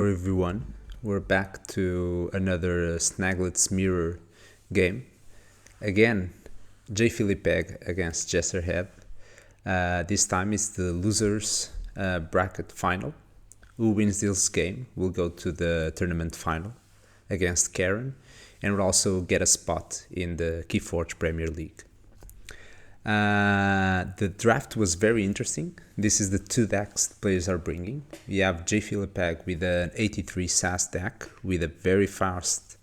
Hello everyone, we're back to another Snaglet's Mirror game. Again, jfilipeg against JesterHead. This time it's the losers bracket final. Who wins this game will go to the tournament final against Karen and will also get a spot in the KeyForge Premier League. The draft was very interesting. This is the two decks the players are bringing. We have jfilipeg with an 83 SAS deck with a very fast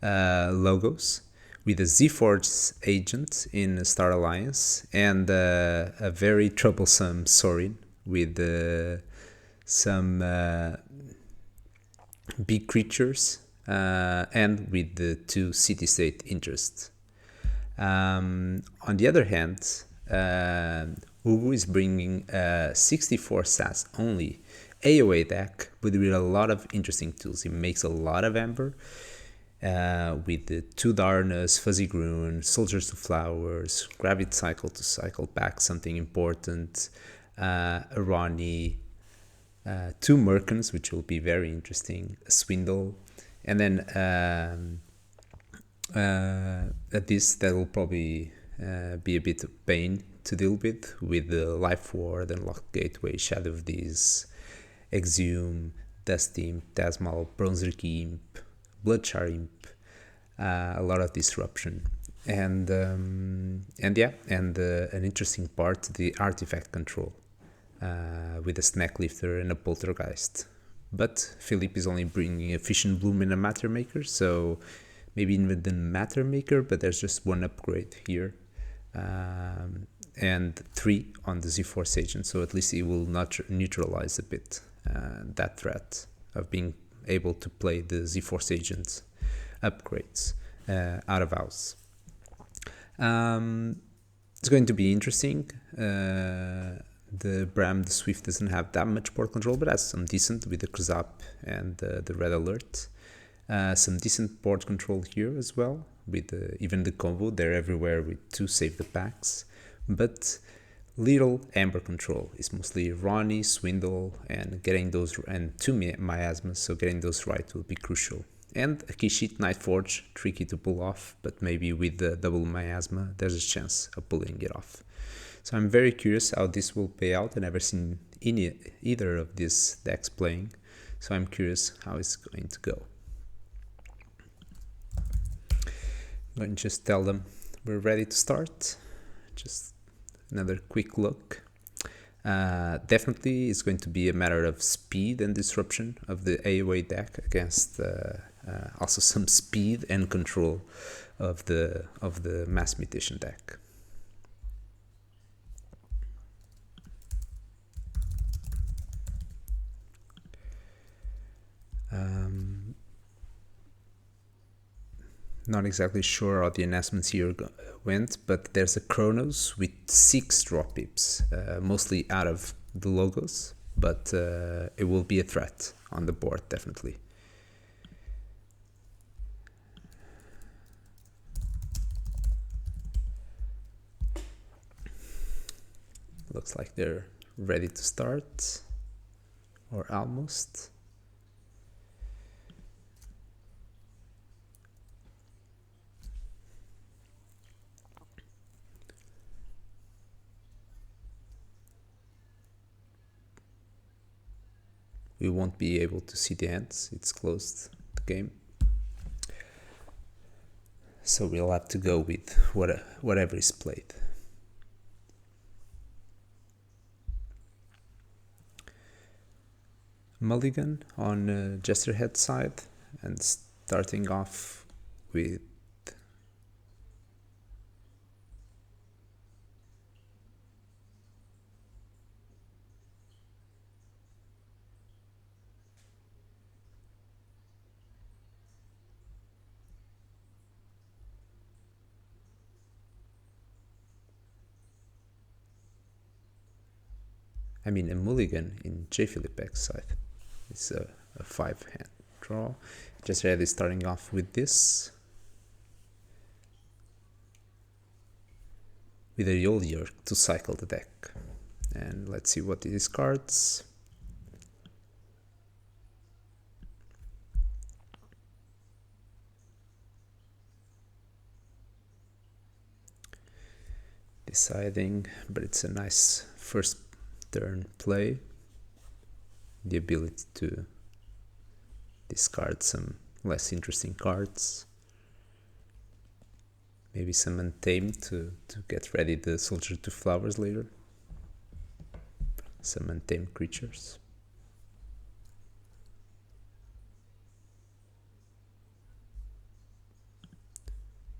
logos, with a ZForge agent in Star Alliance, and a very troublesome Sorin with some big creatures and with the two city-state interests. On the other hand, Ugu is bringing a 64 SAS only AOA deck, but with a lot of interesting tools. He makes a lot of Ember with the 2 Darkness, Fuzzy Groon, Soldiers to Flowers, Gravity Cycle to cycle back something important, Arani, 2 Merkins, which will be very interesting, a Swindle, and then this that will probably be a bit of pain to deal with the Life Ward and Locked Gateway, Shadow of These, Exhume, Dust Imp, Tasmal, Bronzer Imp, Bloodshire Imp, a lot of disruption, and an interesting part, the artifact control with a Snack Lifter and a Poltergeist. But Philip is only bringing a Fish and Bloom and a Matter Maker, so maybe even the Matter Maker, but there's just 1 upgrade here, and 3 on the Z-Force agent, so at least it will not neutralize a bit that threat of being able to play the Z-Force agent upgrades out of house. It's going to be interesting. The Bram, the Swift doesn't have that much board control, but has some decent with the Krzap and the Red Alert. Some decent board control here as well, with even the combo, they're everywhere with 2 Save the Packs, but little Ember control. It's mostly Ronnie, Swindle, and getting those, and 2 Miasmas, so getting those right will be crucial. And a Keyshit Nightforge, tricky to pull off, but maybe with the double Miasma, there's a chance of pulling it off. So I'm very curious how this will pay out. I've never seen either of these decks playing, so I'm curious how it's going to go. I'm going to just tell them we're ready to start. Just another quick look. Definitely it's going to be a matter of speed and disruption of the AOA deck against also some speed and control of the Mass Mutation deck. Not exactly sure how the announcements here went, but there's a Chronos with 6 drop pips, mostly out of the logos, but it will be a threat on the board, definitely. Looks like they're ready to start, or almost. We won't be able to see the ends, it's closed, the game. So we'll have to go with whatever is played. Mulligan on JesterHead side, and starting off with a mulligan in jfilipeg's side. It's a 5-hand draw. JesterHead is starting off with this, with a Yoldir to cycle the deck. And let's see what he discards. deciding, but it's a nice first turn play. The ability to discard some less interesting cards. Maybe some Untamed to get ready the Soldier to Flowers later. Some Untamed creatures.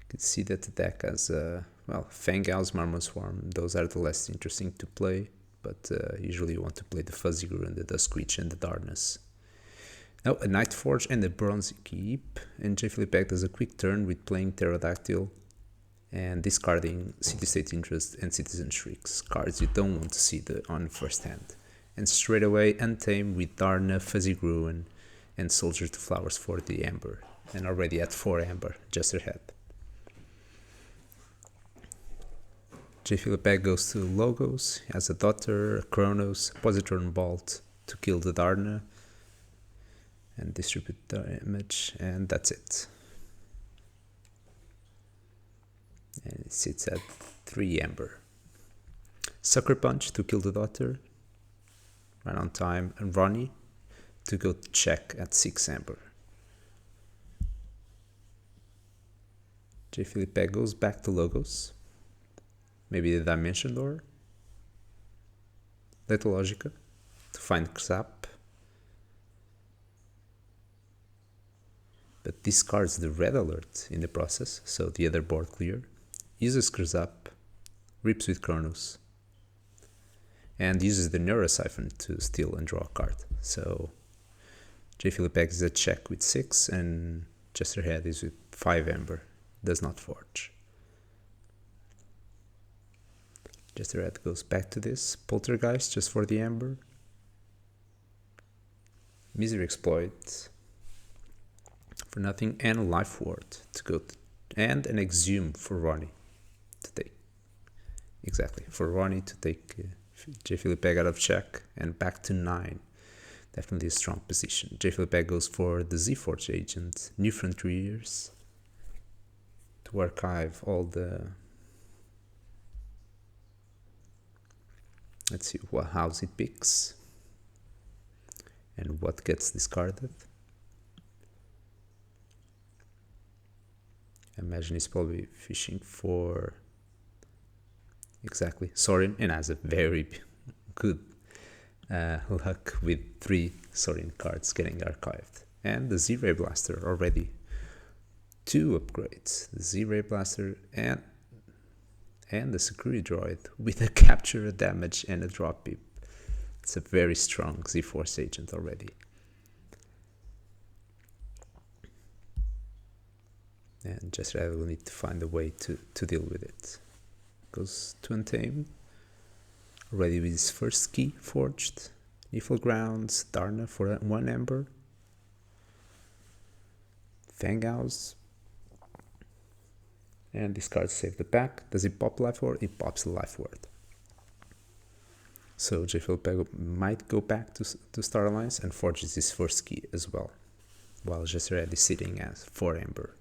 You can see that the deck has, well, Fanghouse, Marmor Swarm, those are the less interesting to play, but usually you want to play the Fuzzy Grue, the Duskwitch, and the Darkness. Now a Nightforge and a Bronze Keep, and jfilipeg does a quick turn with playing Pterodactyl and discarding City-State Interest and Citizen Shrieks, cards you don't want to see on first hand. And straight away Untamed with Darna, Fuzzy Grue, and Soldier to Flowers for the Amber, and already at 4 Amber, JesterHead. jfilipeg goes to Logos, has a Daughter, a Chronos, a Positron Bolt to kill the Darna and distribute damage, and that's it. And it sits at 3 Amber. Sucker Punch to kill the Daughter, right on time, and Ronnie to go check at 6 Amber. jfilipeg goes back to Logos. Maybe the Dimension Door, Lethal Logica to find Krzap, but discards the Red Alert in the process, so the other board clear, uses Krzap, rips with Chronos, and uses the Neurosiphon to steal and draw a card. So jfilipeg is a check with 6, and JesterHead is with 5 Amber, does not forge. JesterHead goes back to this, Poltergeist just for the Amber, Misery Exploit for nothing, and a Life Ward to go and an Exhume for Ronnie to take. Exactly, for Ronnie to take jfilipeg out of check and back to 9. Definitely a strong position. jfilipeg goes for the Z-Forge Agent, New Frontiers, to archive all the... Let's see what house it picks and what gets discarded. I imagine he's probably fishing for exactly Sorin, and has a very good luck with 3 Sorin cards getting archived. And the Z-Ray Blaster already 2 upgrades, the Z-Ray Blaster and the Security Droid with a capture, a damage, and a drop pip. It's a very strong Z-Force agent already. And JesterHead will need to find a way to deal with it. Goes to Untamed, already with his first key forged. Nifl Grounds, Darna for 1 Amber. Fanghouse. And discard to save the pack. Does it pop Life Ward? It pops the Life Ward. So jfilipeg might go back to Star Alliance and forges his first key as well, while JesterHead is sitting at 4 Amber.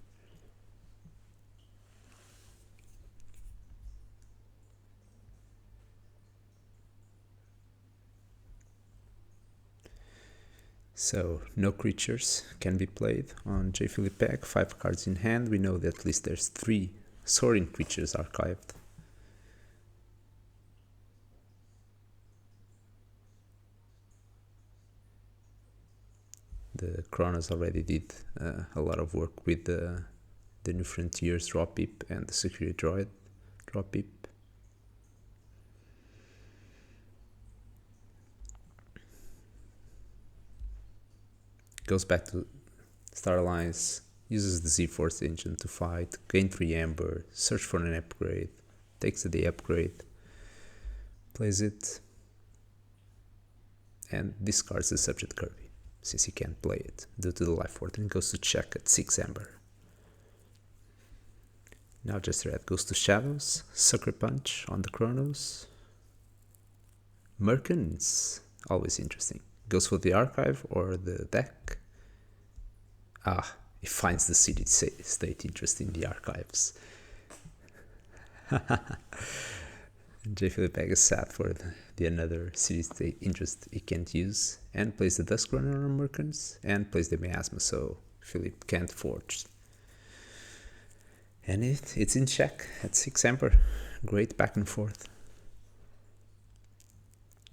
So no creatures can be played on jfilipeg. 5 cards in hand. We know that at least there's 3 Sorin creatures archived. The Chronos already did a lot of work with the New Frontiers drop pip and the Security Droid drop pip. Goes back to Star Alliance, uses the Z-Force engine to fight, gain 3 Amber, search for an upgrade, takes the upgrade, plays it, and discards the subject Kirby, since he can't play it due to the Life Ward, and goes to check at 6 Amber. Now JesterHead goes to Shadows, Sucker Punch on the Chronos. Merkins, always interesting. Goes for the archive or the deck. He finds the City-State Interest in the archives. jfilipeg is sad for the another city state interest he can't use, and plays the Dusk Runner on Merkins, and plays the Miasma, so Philip can't forge. And it's in check at 6 Emperor. Great back and forth.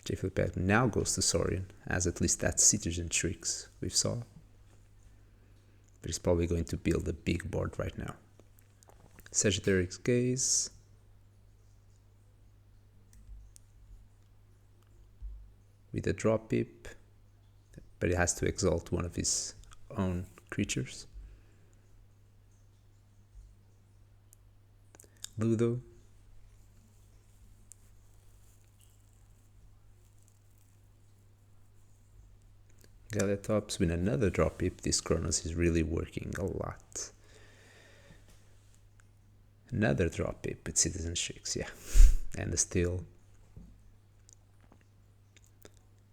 jfilipeg now goes to Saurian, as at least that Citizen tricks we saw. But he's probably going to build a big board right now. Sagittarius Gaze. With a drop pip, but it has to exalt one of his own creatures. Ludo. Galetops with another drop pip. This Kronos is really working a lot. Another drop pip with Citizen Tricks, yeah. And the Steel.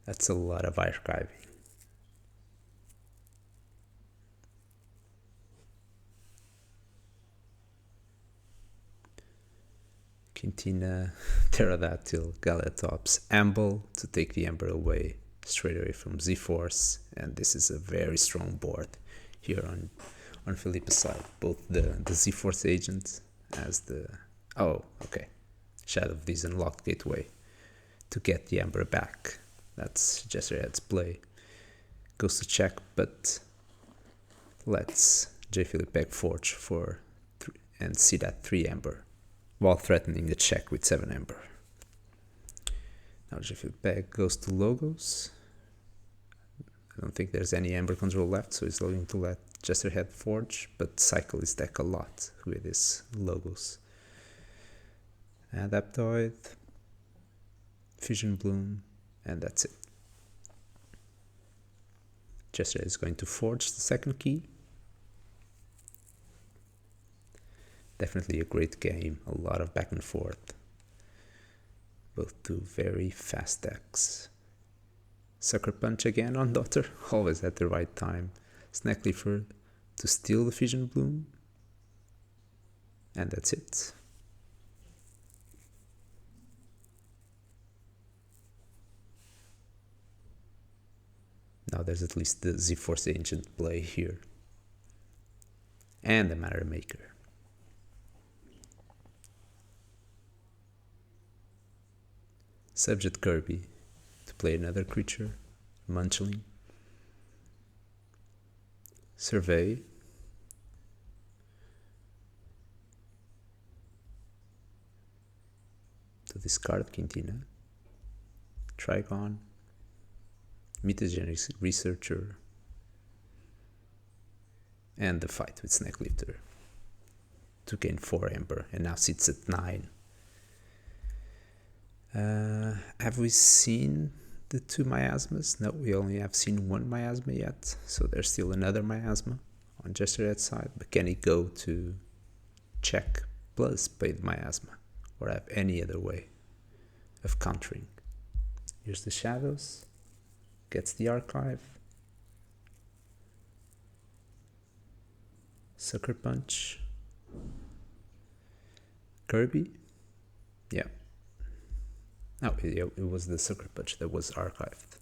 That's a lot of archiving. Quintina, Pterodactyl, Galetops, Amble to take the Ember away, straight away from Z-Force, and this is a very strong board here on Felipe's side. Both the Z-Force agent as the... oh, okay. Shadow of These unlocked gateway to get the Ember back. That's JesterHead's play. Goes to check, but lets jfilipeg forge for and see that 3 Ember, while threatening the check with 7 Ember. Now jfilipeg goes to Logos. I don't think there's any Ember control left, so he's going to let JesterHead forge, but cycle his deck a lot with his Logos. Adaptoid, Fusion Bloom, and that's it. JesterHead is going to forge the second key. Definitely a great game, a lot of back and forth. Both two very fast decks. Sucker Punch again on Daughter, always at the right time. Snaglet to steal the Fusion Bloom. And that's it. Now there's at least the Z-Force Ancient play here. And the Matter Maker. Subject Kirby to play another creature, Munchling. Survey. To discard Quintina. Trigon. Mutagenic Researcher. And the fight with Snaglet to gain 4 Ember, and now sits at 9. Have we seen the 2 Miasmas? No, we only have seen 1 Miasma yet, so there's still another Miasma on JesterHead's side, but can he go to check plus play the Miasma, or have any other way of countering? Here's the Shadows, gets the Archive, Sucker Punch, Kirby, yeah. Oh, it was the Sucker Punch that was archived.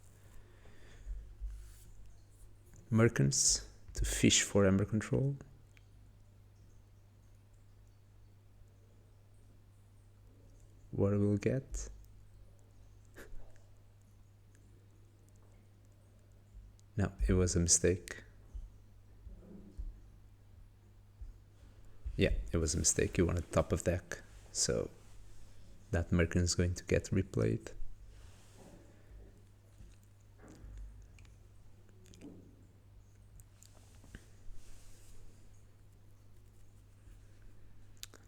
Merkins to fish for Ember control. What we'll get? No, it was a mistake. Yeah, it was a mistake. You wanted top of deck, so that Merkin is going to get replayed.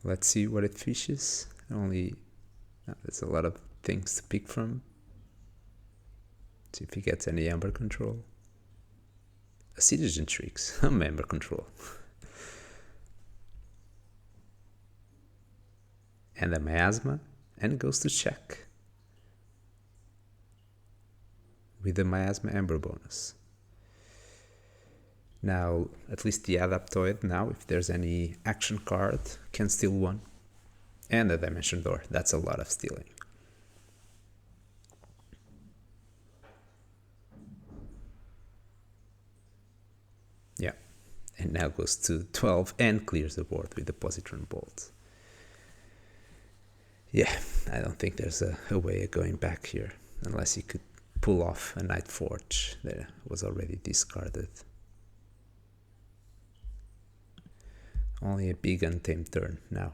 Let's see what it fishes. There's a lot of things to pick from. See if he gets any Ember control. A Citizen Tricks, Ember control. And a Miasma. And it goes to check with the Miasma Ember bonus. Now, at least the Adaptoid now, if there's any action card, can steal 1. And a Dimension Door, that's a lot of stealing. Yeah, and now goes to 12 and clears the board with the positron bolt. Yeah, I don't think there's a way of going back here, unless he could pull off a Knight Forge that was already discarded. Only a big untamed turn now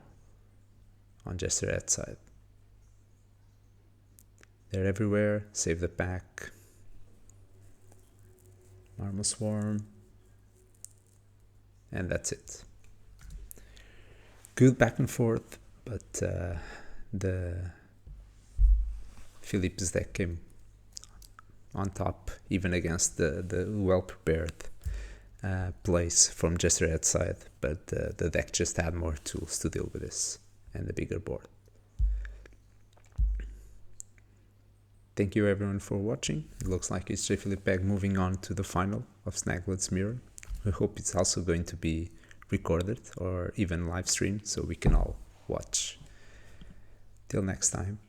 on JesterHead's side. They're everywhere, save the pack. Marble Swarm. And that's it. Good back and forth, but the Philippe's deck came on top, even against the well-prepared plays from JesterHead's side, but the deck just had more tools to deal with this and the bigger board. Thank you everyone for watching. It looks like it's jfilipeg moving on to the final of Snaglet's Mirror. We hope it's also going to be recorded or even live streamed so we can all watch. Till next time.